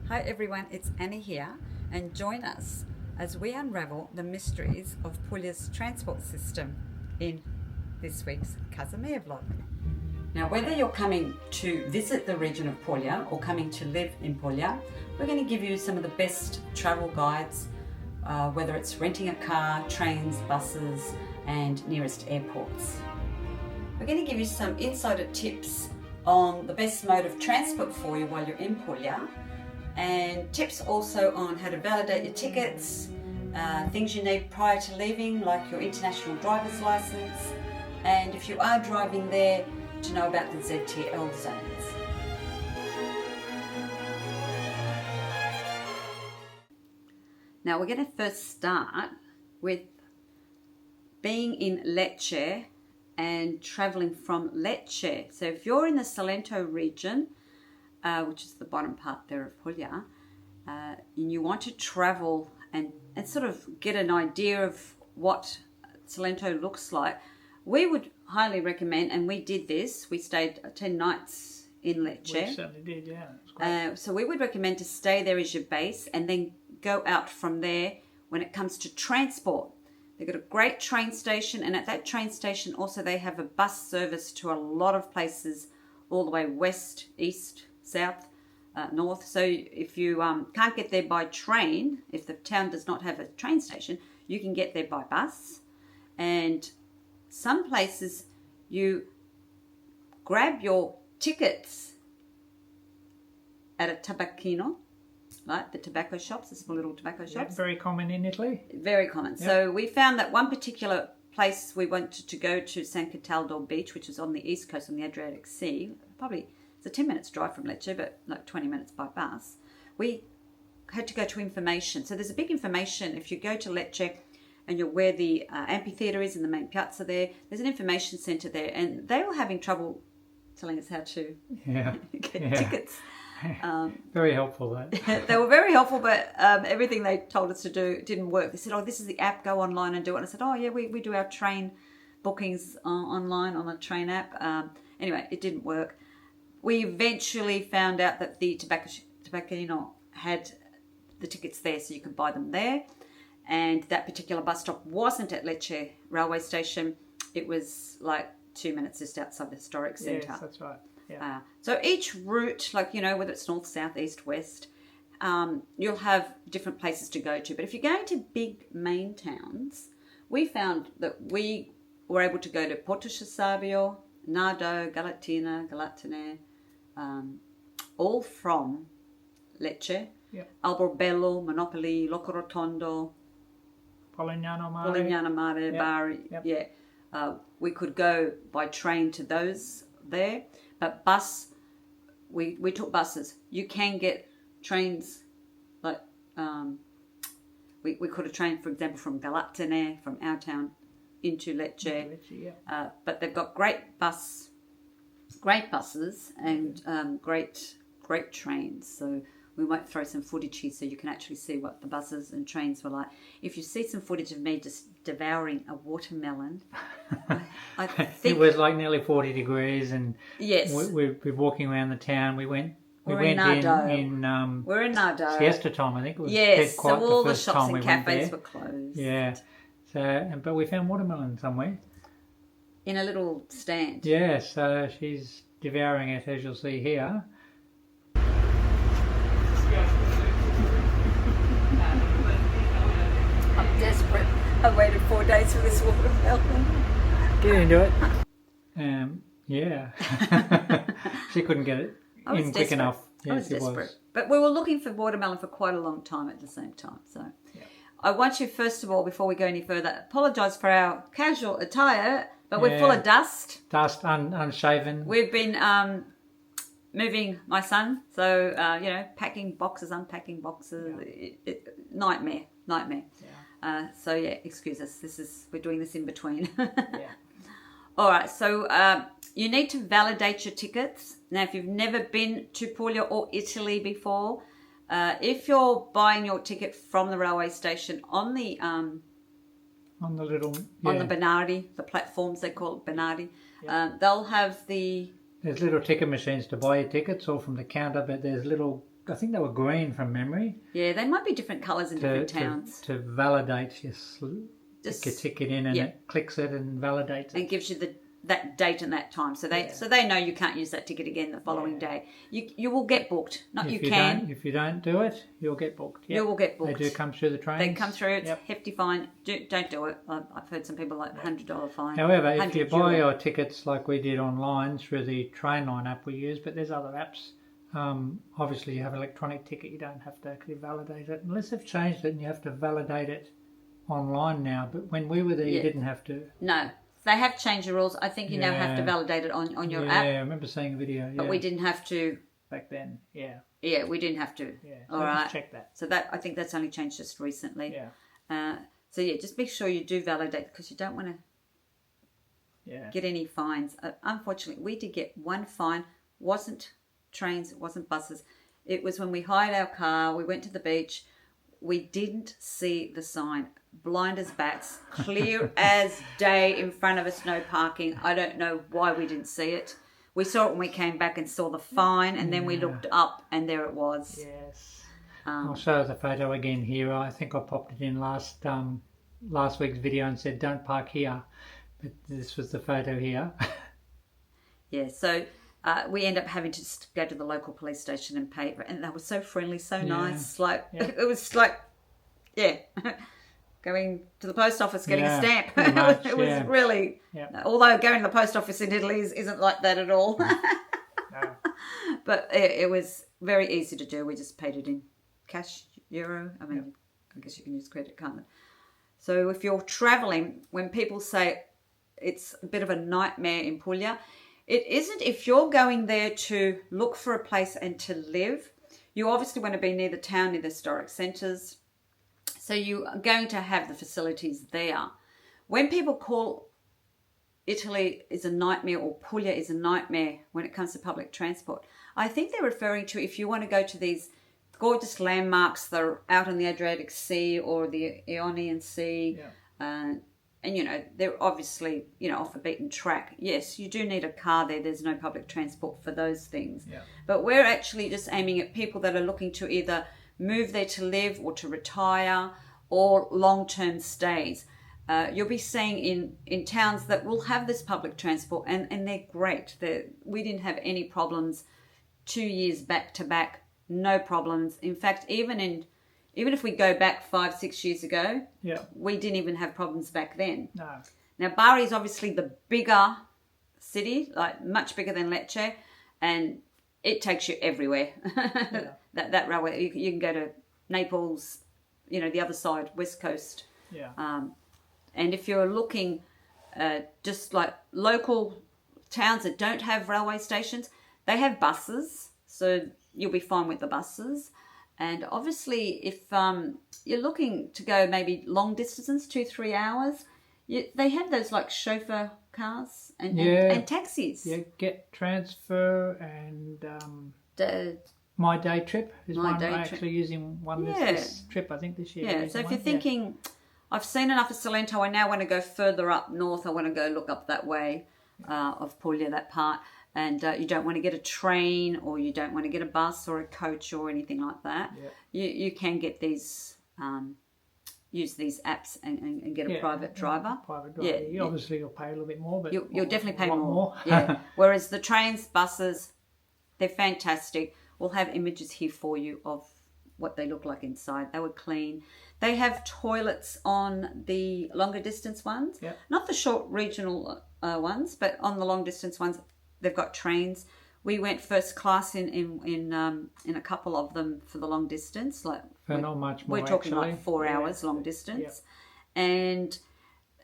Hi everyone, it's Annie here, and join us as we unravel the mysteries of Puglia's transport system in this week's Casa Mia vlog. Now, whether you're coming to visit the region of Puglia or coming to live in Puglia, we're going to give you some of the best travel guides, whether it's renting a car, trains, buses, and nearest airports. We're going to give you some insider tips on the best mode of transport for you while you're in Puglia, and tips also on how to validate your tickets, things you need prior to leaving, like your international driver's license, and if you are driving there, to know about the ZTL zones. Now we're going to first start with being in Lecce and traveling from Lecce. So if you're in the Salento region, which is the bottom part there of Puglia, and you want to travel and sort of get an idea of what Salento looks like, we would highly recommend, and we did this, we stayed 10 nights in Lecce. We certainly did, yeah. It's great. So we would recommend to stay there as your base and then go out from there when it comes to transport. They've got a great train station, and at that train station also they have a bus service to a lot of places all the way west, east, south, north. So if you can't get there by train, if the town does not have a train station, you can get there by bus. And some places you grab your tickets at a tabacchino, right? The tobacco shops, the small little tobacco shops. Yeah, very common in Italy. Very common. Yeah. So we found that one particular place we wanted to go to, San Cataldo Beach, which is on the east coast on the Adriatic Sea. Probably it's a 10 minutes drive from Lecce, but like 20 minutes by bus. We had to go to information. So there's a big information. If you go to Lecce and you're where the amphitheatre is in the main piazza there, there's an information centre there, and they were having trouble telling us how to get tickets. Very helpful, that. They were very helpful, but everything they told us to do didn't work. They said, oh, this is the app, go online and do it. And I said, oh yeah, we do our train bookings online on a train app. Anyway, it didn't work. We eventually found out that the tobacchino had the tickets there, so you could buy them there. And that particular bus stop wasn't at Lecce railway station. It was like 2 minutes just outside the historic centre. Yes, that's right. Yeah. So each route, like, you know, whether it's north, south, east, west, you'll have different places to go to. But if you're going to big main towns, we found that we were able to go to Porto Sabio, Nardo, Galatina, Galatene, all from Lecce, Alborbello, Monopoli, Locorotondo, Polignano Mare. Bari. We could go by train to those there, but bus, we took buses. You can get trains, like we could have trained, for example, from Galatene, from our town, into Lecce. But they've got great buses and great trains. So we might throw some footage here so you can actually see what the buses and trains were like. If you see some footage of me just devouring a watermelon, I think it was like nearly 40 degrees, and yes, we're walking around the town. We went in Nardo. We're in Nardo. Siesta time, I think. It was yes, quite so all the the first shops time and we went cafes there. were closed. Yeah. So, but we found watermelon somewhere. In a little stand. Yeah, so she's devouring it, as you'll see here. I'm desperate. I waited 4 days for this watermelon. Get into it. Yeah. She couldn't get it in quick enough. Yes, I was desperate. But we were looking for watermelon for quite a long time at the same time. So I want you, first of all, before we go any further, apologise for our casual attire, but we're full of dust. Dust, unshaven. We've been moving my son, so, packing boxes, unpacking boxes, nightmare. Yeah. So excuse us. We're doing this in between. All right, so you need to validate your tickets. Now, if you've never been to Puglia or Italy before, if you're buying your ticket from the railway station on the on the little on the binari, the platforms they call it binari, they'll have the There's little ticket machines to buy your tickets, or from the counter, but there's little I think they were green from memory. Yeah, they might be different colours in different towns. To validate your ticket in, and it clicks it and validates it. And gives you that date and that time. So they know you can't use that ticket again the following day. You will get booked. If you don't do it, you'll get booked. Yep. You will get booked. They do come through the trains. They come through. It's hefty fine. Don't do it. I've heard some people like $100 fine. However, if you buy your tickets like we did online through the Trainline app we use, but there's other apps. Obviously, you have an electronic ticket. You don't have to actually validate it unless they've changed it, and you have to validate it online now. But when we were there, you didn't have to. No. They have changed the rules. I think you now have to validate it on your app. Yeah, I remember seeing a video. Yeah. But we didn't have to back then. Yeah. Yeah, we didn't have to. Yeah. So all right. Check that. So I think that's only changed just recently. Yeah. So just make sure you do validate, because you don't want to get any fines. Unfortunately, we did get one fine. Wasn't trains. It wasn't buses. It was when we hired our car. We went to the beach. We didn't see the sign. Blind as bats, clear as day in front of us, no parking. I don't know why we didn't see it. We saw it when we came back and saw the fine, and then we looked up and there it was. Yes. I'll show the photo again here. I think I popped it in last week's video and said don't park here, but this was the photo here. Yeah, so we end up having to just go to the local police station and pay, and they were so friendly, so nice. It was like, going to the post office, getting a stamp. It was really, although going to the post office in Italy isn't like that at all. No. But it was very easy to do. We just paid it in cash, euro. I mean, I guess you can use credit card. So if you're travelling, when people say it's a bit of a nightmare in Puglia, it isn't. If you're going there to look for a place and to live, you obviously want to be near the town, near the historic centres. So you are going to have the facilities there. When people call Italy is a nightmare or Puglia is a nightmare when it comes to public transport, I think they're referring to if you want to go to these gorgeous landmarks that are out on the Adriatic Sea or the Ionian Sea, and they're obviously off the beaten track. Yes, you do need a car there. There's no public transport for those things. But we're actually just aiming at people that are looking to either move there to live or to retire or long-term stays. You'll be seeing in towns that will have this public transport, and they're great. We didn't have any problems 2 years back to back, no problems. In fact, even if we go back 5-6 years ago, we didn't even have problems back then. No. Now, Bari is obviously the bigger city, like much bigger than Lecce, and it takes you everywhere. That railway, you can go to Naples, the other side, West Coast. And if you're looking just like local towns that don't have railway stations, they have buses, so you'll be fine with the buses. And obviously, if you're looking to go maybe long distances, 2-3 hours, they have those like chauffeur cars and taxis. Yeah, Get Transfer and My Day Trip is one. I'm actually using one this trip, I think, this year. Yeah, so if you're thinking, I've seen enough of Salento, I now want to go further up north, I want to go look up that way of Puglia, that part, and you don't want to get a train or you don't want to get a bus or a coach or anything like that, you can get these, use these apps and get a private driver. Obviously you'll pay a little bit more, but you'll definitely pay more. Whereas the trains, buses, they're fantastic. We'll have images here for you of what they look like inside. They were clean. They have toilets on the longer distance ones, not the short regional ones, but on the long distance ones, they've got trains. We went first class in a couple of them for the long distance. For not much more. We're talking actually. like 4 hours long distance, and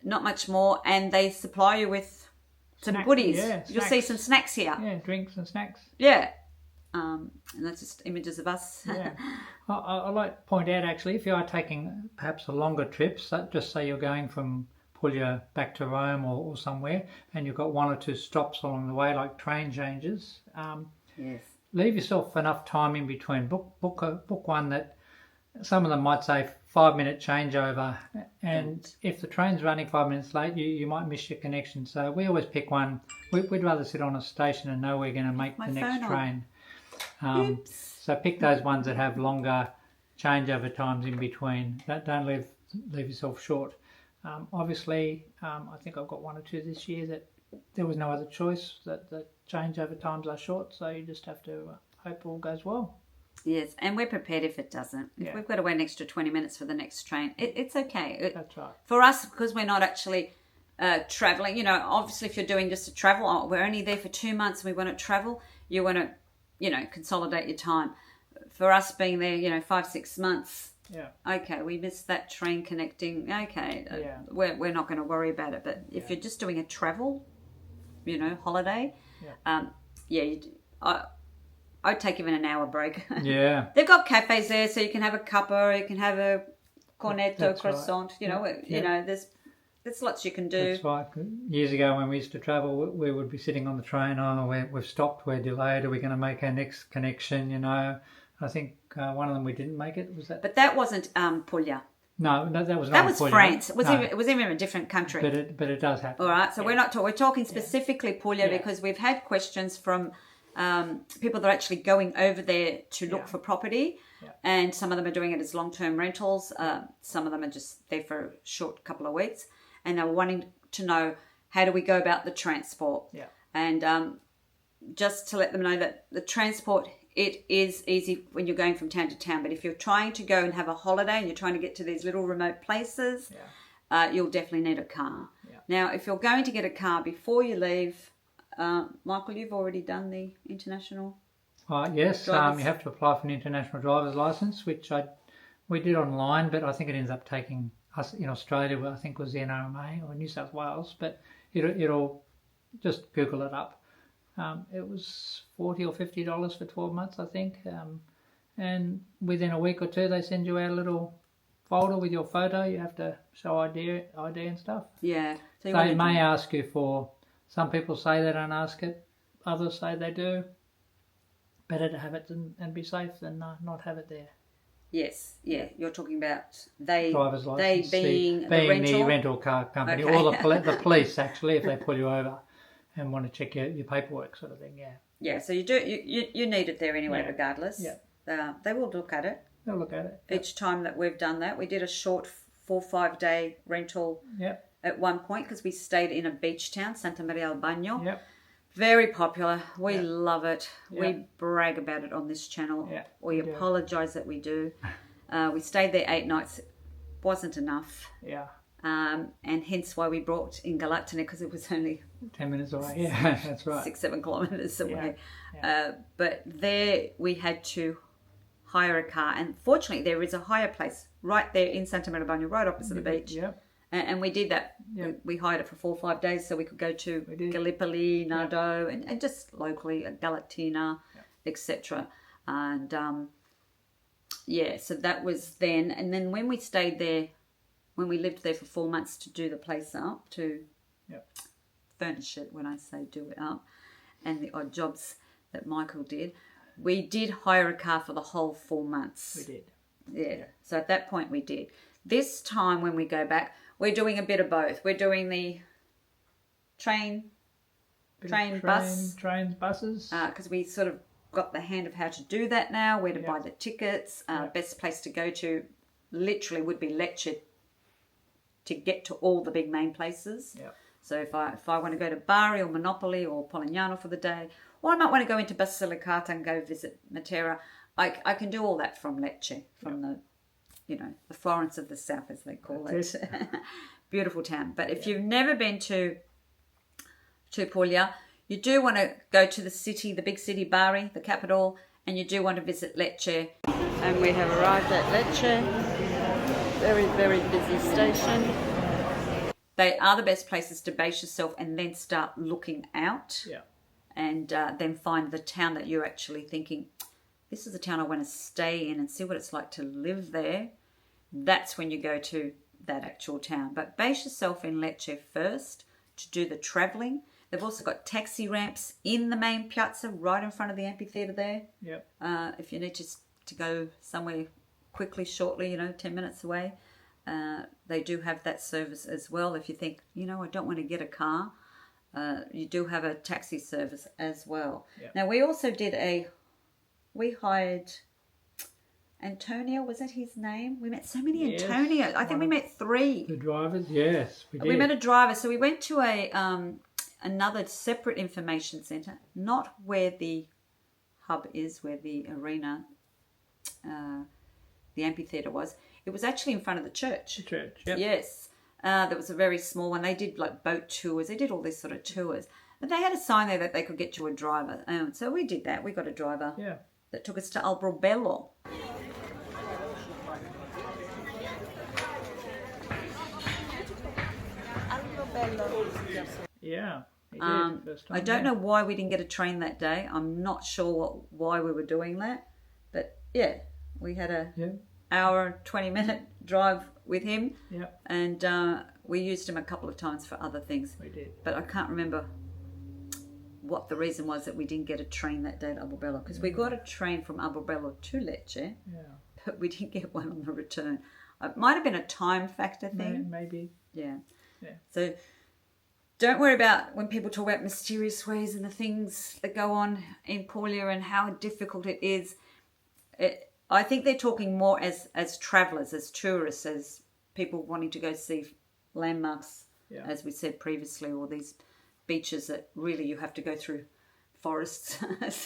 not much more. And they supply you with some goodies. You'll see some snacks here. Yeah, drinks and snacks. Yeah. And that's just images of us. I'd like to point out, actually, if you are taking perhaps a longer trip, just say you're going from Puglia back to Rome or somewhere, and you've got 1 or 2 stops along the way, like train changes, leave yourself enough time in between. Book one that some of them might say 5-minute changeover, and if the train's running 5 minutes late, you might miss your connection. So we always pick one. We'd rather sit on a station and know we're going to make the next train. So pick those ones that have longer changeover times in between. Don't leave yourself short. Obviously, I think I've got one or two this year that there was no other choice, that the changeover times are short, so you just have to hope all goes well. Yes, and we're prepared if it doesn't. If we've got to wait an extra 20 minutes for the next train, it's okay. That's right. For us, because we're not actually travelling, you know, obviously if you're doing just a travel, we're only there for 2 months and we want to travel, you want to, you know, consolidate your time. For us being there, you know, 5-6 months, okay, we missed that train connecting, okay, we're not going to worry about it. But if you're just doing a travel, you know, holiday, I'd take even an hour break. Yeah. They've got cafes there, so you can have a cuppa, you can have a cornetto, croissant. Right. You know, there's lots you can do. That's right. Years ago when we used to travel, we would be sitting on the train. Oh, we've stopped. We're delayed. Are we going to make our next connection? You know, I think one of them we didn't make it. Was that? But that wasn't Puglia. No, that was not. That was Puglia. France. It was even a different country. But it does happen. All right. So we're talking specifically Puglia because we've had questions from people that are actually going over there to look for property, and some of them are doing it as long-term rentals. Some of them are just there for a short couple of weeks, and they're wanting to know, how do we go about the transport? Yeah. And just to let them know that the transport, it is easy when you're going from town to town, but if you're trying to go and have a holiday and you're trying to get to these little remote places, you'll definitely need a car. Yeah. Now, if you're going to get a car before you leave, Michael, you've already done the international. Yes, you have to apply for an international driver's license, which we did online, but I think it ends up taking us in Australia. I think it was the NRMA or New South Wales, but it'll just Google it up. It was $40 or $50 for 12 months, I think, and within a week or two they send you out a little folder with your photo. You have to show ID and stuff. Yeah. So they may ask you for. Some people say they don't ask it, others say they do. Better to have it and be safe than not have it there. Yes, you're talking about driver's license, being the rental car company, or the police actually, if they pull you over and want to check your paperwork, sort of thing. Yeah. So you need it there anyway, regardless. Yeah. They will look at it. They'll look at it. Each time that we've done that, we did a short 4-5 day rental. Yep. At one point, because we stayed in a beach town, Santa Maria al Bagno. Yep. Very popular. We love it. Yep. We brag about it on this channel. Yep. We apologise that we do. We stayed there 8 nights. Wasn't enough. Yeah. And hence why we brought in Galactina, because it was only 10 minutes away. Yeah, that's right. 6-7 kilometres away. Yeah. But there we had to hire a car, and fortunately there is a hire place right there in Santa Maria al Bagno, right opposite the beach. Yep. And we did that. Yep. We hired it for 4 or 5 days so we could go to Gallipoli, Nardo, and just locally, Galactina, etc. And so that was then. And then when we stayed there, when we lived there for 4 months to do the place up, to furnish it, when I say do it up, and the odd jobs that Michael did, we did hire a car for the whole 4 months. We did. Yeah. So at that point we did. This time when we go back, we're doing a bit of both. We're doing the trains, buses. Because we sort of got the hand of how to do that now, where to buy the tickets. Best place to go to literally would be Lecce to get to all the big main places. Yep. So if I want to go to Bari or Monopoli or Polignano for the day, or I might want to go into Basilicata and go visit Matera, I can do all that from Lecce, from the Florence of the South, as they call it. Beautiful town. But if you've never been to Puglia, you do want to go to the city, the big city, Bari, the capital, and you do want to visit Lecce. And we have arrived at Lecce. Very, very busy station. They are the best places to base yourself and then start looking out. Yeah. And then find the town that you're actually thinking, this is the town I want to stay in and see what it's like to live there. That's when you go to that actual town. But base yourself in Lecce first to do the travelling. They've also got taxi ramps in the main piazza right in front of the amphitheatre there. Yep. If you need to go somewhere quickly, shortly, 10 minutes away, they do have that service as well. If you think, I don't want to get a car, you do have a taxi service as well. Yep. Now, we also did a we hired Antonio, was that his name? We met so many Yes, Antonio. I think we met 3. The drivers, yes, we did. We met a driver, so we went to another separate information centre, not where the hub is, where the arena, the amphitheatre was. It was actually in front of the church. The church, yep. Yes. That was a very small one. They did like boat tours. They did all these sort of tours. But they had a sign there that they could get you a driver. So we did that. We got a driver that took us to Albrobello. Yeah. I don't know why we didn't get a train that day. I'm not sure why we were doing that. But yeah, we had a hour, 20-minute drive with him. Yeah. And we used him a couple of times for other things. We did. But I can't remember what the reason was that we didn't get a train that day to Albrobello. Because we got a train from Albrobello to Lecce. Yeah. But we didn't get one on the return. It might have been a time factor thing. Maybe. Yeah. So don't worry about when people talk about mysterious ways and the things that go on in Puglia and how difficult it is. I think they're talking more as travellers, as tourists, as people wanting to go see landmarks, as we said previously, or these beaches that really you have to go through forests.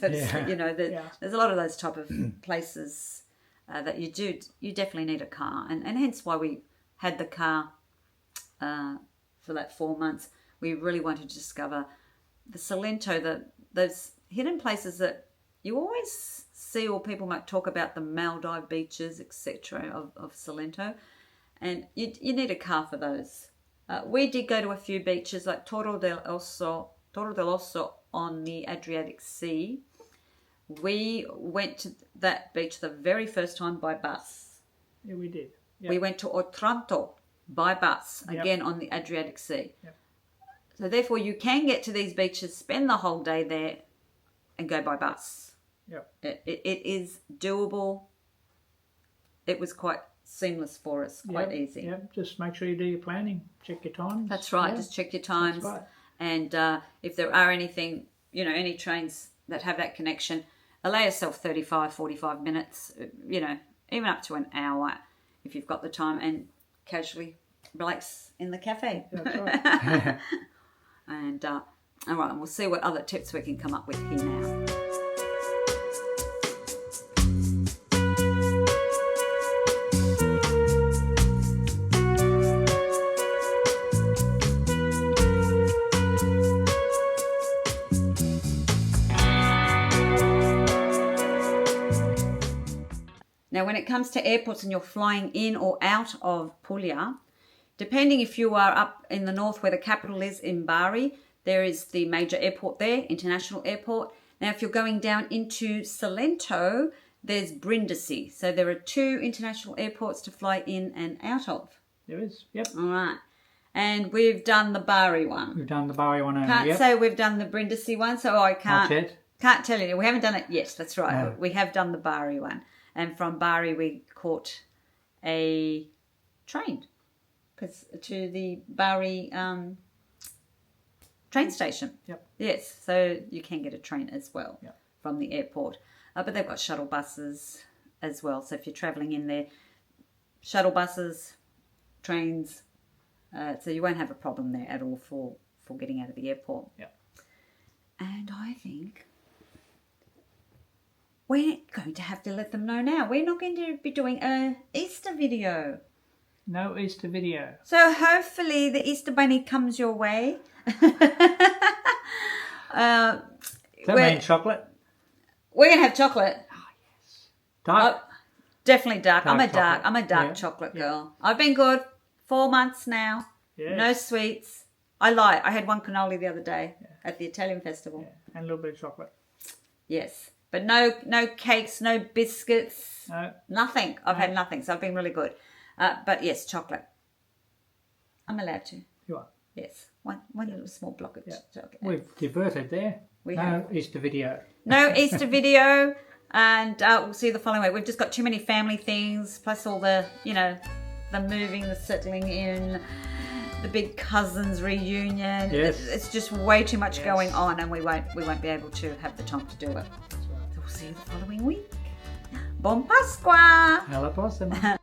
You know, there's a lot of those type of places that you definitely need a car. And hence why we had the car for that 4 months. We really wanted to discover the Salento, those hidden places that you always see, or people might talk about the Maldive beaches, etc. of Salento. And you need a car for those. We did go to a few beaches like Torre del Osso on the Adriatic Sea. We went to that beach the very first time by bus. Yeah, we did. Yep. We went to Otranto by bus, again on the Adriatic Sea. Yep. So therefore you can get to these beaches, spend the whole day there and go by bus. Yep. It is doable. It was quite seamless for us, quite easy. Yep. Just make sure you do your planning. Check your times. That's right. Just check your times. That's right. And if there are anything, any trains that have that connection, allow yourself 35, 45 minutes, even up to an hour if you've got the time, and casually relax in the cafe. That's right. And all right, and we'll see what other tips we can come up with here now. Now, when it comes to airports and you're flying in or out of Puglia, depending if you are up in the north where the capital is in Bari, there is the major airport there, international airport. Now, if you're going down into Salento, there's Brindisi. So there are 2 international airports to fly in and out of. There is, yep. All right. And we've done the Bari one. We've done the Bari one. Can't say we've done the Brindisi one, so I can't tell you. We haven't done it yet, that's right. No. We have done the Bari one. And from Bari, we caught a train to the Bari train station. Yep. Yes, so you can get a train as well from the airport. But they've got shuttle buses as well. So if you're travelling in there, shuttle buses, trains, so you won't have a problem there at all for getting out of the airport. Yep. And I think we're going to have to let them know now. We're not going to be doing an Easter video. No Easter video. So hopefully the Easter bunny comes your way. Does that mean chocolate? We're going to have chocolate. Oh, yes. Dark? Definitely dark. I'm a chocolate. dark chocolate girl. I've been good 4 months now. Yes. No sweets. I lie. I had one cannoli the other day at the Italian festival. Yeah. And a little bit of chocolate. Yes. But no cakes, no biscuits, no. Nothing. I've had nothing, so I've been really good. But yes, chocolate. I'm allowed to. You are. Yes. One little small block of chocolate. We've diverted there. We no have. Easter video. No Easter video. And we'll see you the following week. We've just got too many family things, plus all the, the moving, the settling in, the big cousins reunion. Yes. It's just way too much going on, and we won't be able to have the time to do it. So we'll see see you the following week. Buon Pasqua! Alla prossima!